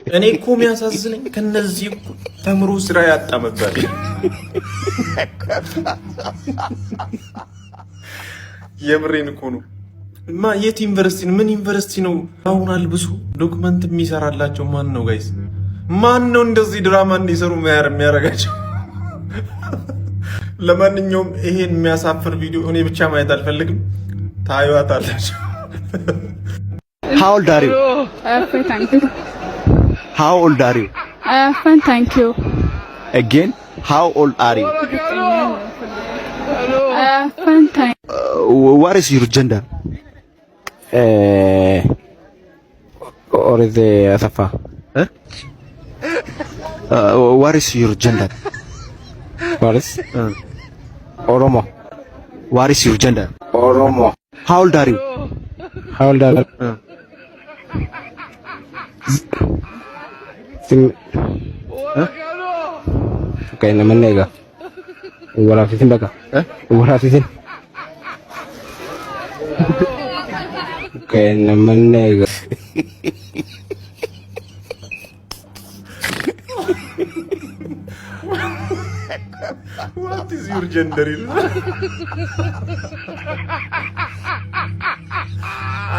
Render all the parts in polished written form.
እኔ እኮ የሚያሳዝነኝ ከነዚህ ተምሮ ስራ ያጣ መባል የምሬን እኮ ነው። የት ዩኒቨርሲቲ ምን ዩኒቨርሲቲ ነው አሁን አልብሱ ዶክመንት የሚሰራላቸው ማን ነው ጋይስ? ማን ነው እንደዚህ ድራማ እንዲሰሩ የሚያረጋቸው? ለማንኛውም ይሄን የሚያሳፍር ቪዲዮ እኔ ብቻ ማየት አልፈልግም። ታዩዋታላችሁ። How old are you? Fine, thank you. How old are you? Fine, thank you. Again, how old are you? Fine, thank you. What is your gender? Or is the Asafa? Huh? What is your gender? What is? Oromo. What is your gender? Oromo. How old are you? How old are you? Okay, naman nega. Wala sisin baga. Wala sisin. Okay, naman nega. What is your gender?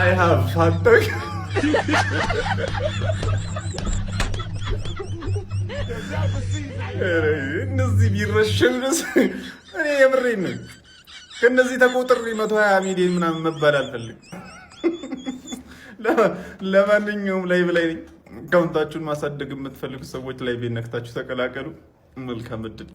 I have fatag. እነዚህ ቢረሸኑ እኔ የምሬን ነው። ከነዚህ ተቆጥሬ 120 ሚሊዮን ምናምን መባል አልፈልግም። ለማንኛውም ላይቭ ላይ አካውንታችሁን ማሳደግ የምትፈልጉ ሰዎች ላይቭ ነክታችሁ ተቀላቀሉ። መልካም እድል።